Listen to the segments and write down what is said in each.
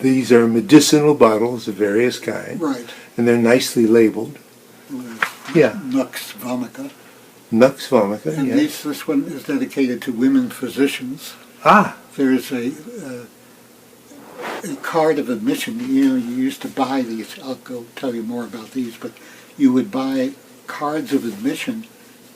These are medicinal bottles of various kinds. Right. And they're nicely labeled. Yeah. Nux vomica. Nux vomica, And yes. this one is dedicated to women physicians. Ah, There's a card of admission. You know, you used to buy these. I'll go tell you more about these, but you would buy cards of admission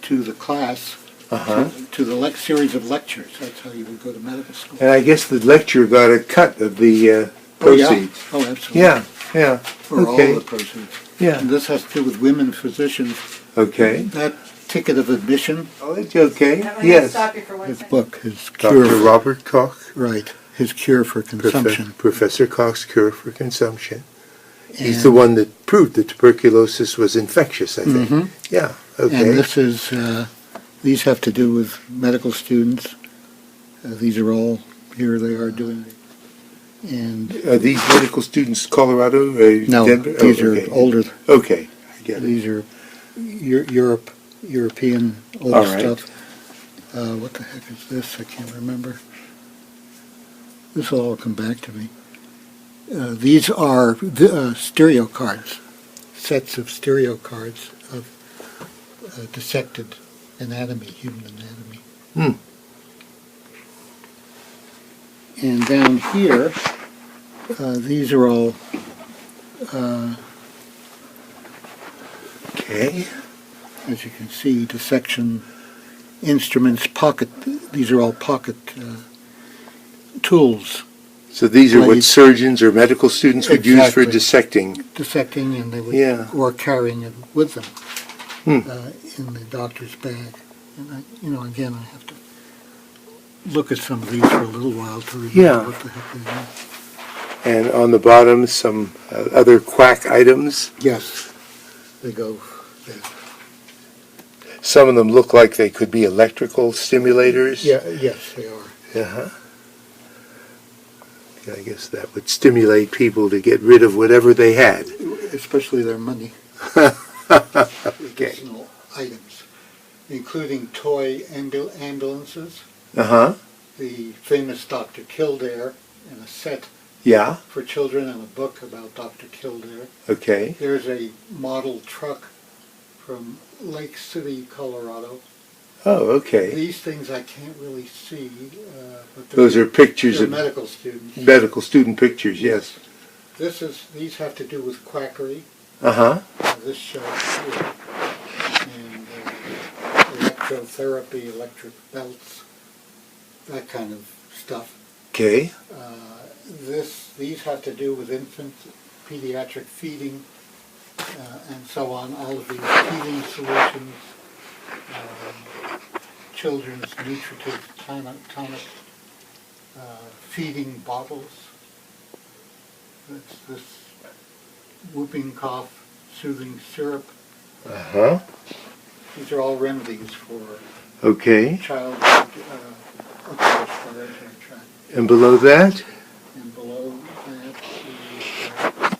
to the class, to the series of lectures. That's how you would go to medical school. and I guess the lecturer got a cut of the proceeds. Oh, absolutely. Yeah, yeah. For all Okay. the proceeds. Yeah. And this has to do with women physicians. Okay. That ticket of admission, Oh, it's okay. I'm going to Yes. stop you for one his second. book, his cure, Dr. Robert Koch. right, his cure for consumption. Professor Koch's cure for consumption. He's And- the one that proved that tuberculosis was infectious, I think. Mhm. Yeah, okay. And this is, these have to do with medical students. These are all, here they are doing it. And, Are these medical students Colorado, no, Denver? these Oh, are okay. older, Okay, I get it. these are European old All right. stuff. What the heck is this? I can't remember. This will all come back to me. These are stereo cards, sets of stereo cards of dissected anatomy, human anatomy. Hmm. And down here, these are all, Okay. as you can see, dissection instruments, pocket, these are all pocket tools, So these are what Blades. surgeons or medical students would use for Exactly. dissecting. dissecting, and they would, Yeah. or carrying it with them Hmm. in the doctor's bag. And again, I have to look at some of these for a little while to remember Yeah. what the heck they are. And on the bottom, some other quack items. Yes, they go there. Some of them look like they could be electrical stimulators. Yeah, yes, they are. Uh-huh. I guess that would stimulate people to get rid of whatever they had. Especially their money. Okay. Personal items, including toy ambulances, Uh-huh. the famous Dr. Kildare, and a set Yeah. for children and a book about Dr. Kildare. Okay. There's a model truck from Lake City, Colorado. Oh, okay. These things I can't really see, but Those are pictures they're of medical students. medical student pictures, yes. These have to do with quackery. Uh-huh. This shows here, and electrotherapy, electric belts, that kind of stuff. Okay. These have to do with infant pediatric feeding, and so on. All of these feeding solutions, children's nutritive tonic, feeding bottles. That's this whooping cough soothing syrup. Uh-huh. These are all remedies for Okay. childhood respiratory tract. And below that? And below that is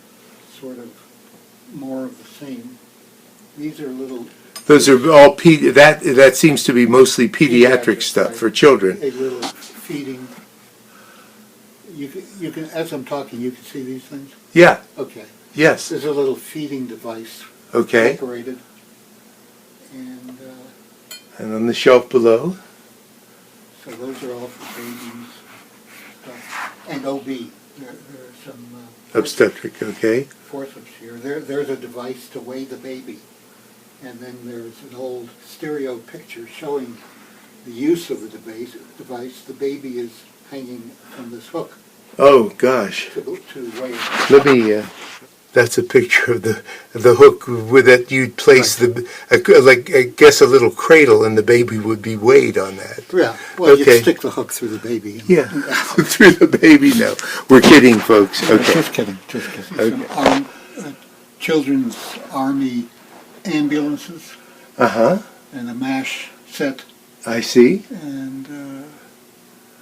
sort of more of the same. These are little, Those are all that seems to be mostly pediatric stuff right. for children. a little feeding. You can, as I'm talking, you can see these things? Yeah. Okay. Yes. There's a little feeding device Okay. decorated. And And on the shelf below? so those are all for babies. Stuff. And OB. There's some Obstetric, okay. forceps here. There's a device to weigh the baby. And then there's an old stereo picture showing the use of the device. The baby is hanging from this hook Oh, gosh. to weigh it. Let me, that's a picture of the hook with that you'd place I guess a little cradle and the baby would be weighed on that. Yeah, well, Okay. you stick the hook through the baby. Yeah, through the baby. No, we're kidding, folks. Okay. Just kidding, just kidding. Okay. Some children's army ambulances Uh-huh. and a MASH set, I see. and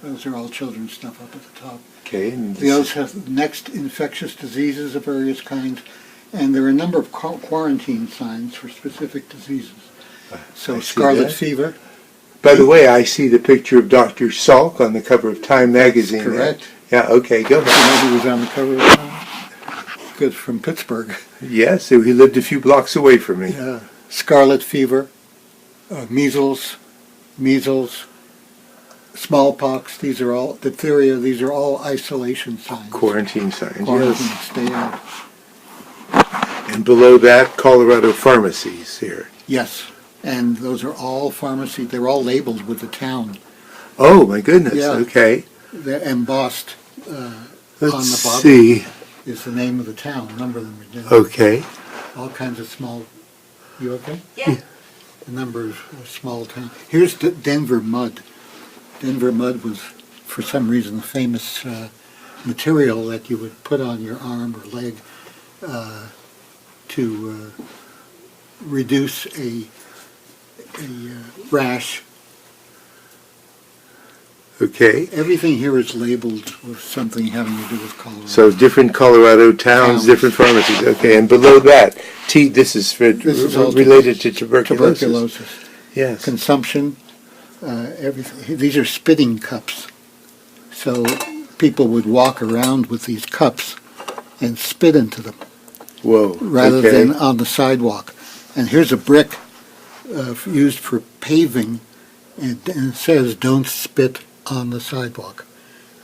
those are all children's stuff up at the top. Okay. And They also have next infectious diseases of various kinds, and there are a number of quarantine signs for specific diseases. So I see scarlet that. fever. By the way, I see the picture of Dr. Salk on the cover of Time magazine. Correct. Yeah, okay, go You ahead. know who was on the cover of the Times? Good, from Pittsburgh. Yes, he lived a few blocks away from me. Yeah. Scarlet fever, measles, smallpox, these are all, diphtheria, these are all isolation signs. Quarantine signs, Quarantine, yes. stay out. And below that, Colorado pharmacies here. Yes, and those are all pharmacy, they're all labeled with the town. Oh, my goodness, Yeah. okay. They're embossed Let's on the bottom see. is the name of the town. A number of them are different. Okay. All kinds of small, you okay? Yeah. A number of small towns. Here's Denver mud. Denver mud was, for some reason, a famous material that you would put on your arm or leg to reduce a rash. Okay. Everything here is labeled with something having to do with Colorado. So different Colorado towns, Towns. different pharmacies. Okay, and below that, this is for This is all related to tuberculosis. Yes. Consumption, everything. These are spitting cups. So people would walk around with these cups and spit into them Whoa. rather okay. than on the sidewalk. And here's a brick used for paving, and it says, "Don't spit on the sidewalk."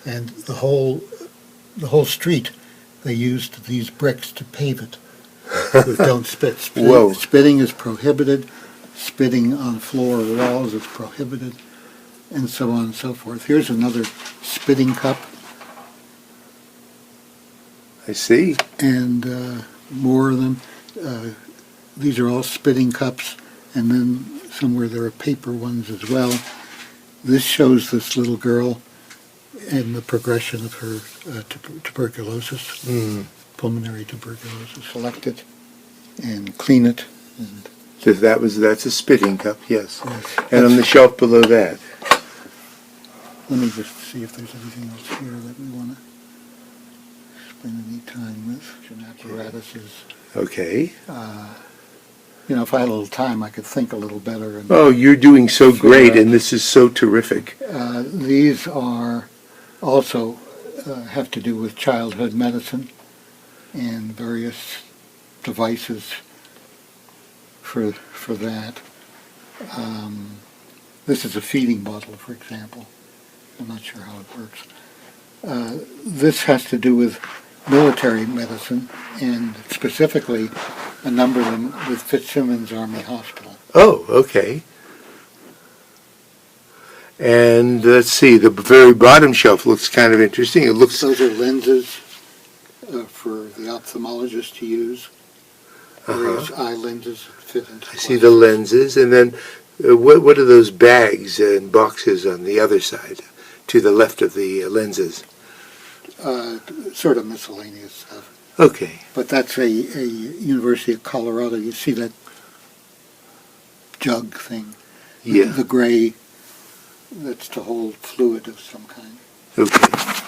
And the whole street, they used these bricks to pave it with "Don't spit." Whoa. Spitting is prohibited. Spitting on floor or walls is prohibited, and so on and so forth. Here's another spitting cup, I see. and more of them. These are all spitting cups, and then somewhere there are paper ones as well. This shows this little girl and the progression of her tuberculosis, pulmonary tuberculosis. Collect it and clean it. And So that's a spitting cup, yes. yes. And on the shelf below that. Let me just see if there's anything else here that we want to spend any time with. Apparatuses. Okay. If I had a little time, I could think a little better. And, Oh, you're doing so Figure great, out. and this is so terrific. these are also have to do with childhood medicine and various devices for that. This is a feeding bottle, for example. I'm not sure how it works. This has to do with military medicine, and specifically a number of them with Fitzsimmons Army Hospital. Oh, okay. And let's see, the very bottom shelf looks kind of interesting. It looks, Those are lenses for the ophthalmologist to use. Various eye lenses that fit into I see the lenses, and then what are those bags and boxes on the other side, to the left of the lenses? Sort of miscellaneous stuff. Okay. But that's a University of Colorado. You see that jug thing? Yeah. The gray, that's to hold fluid of some kind. Okay.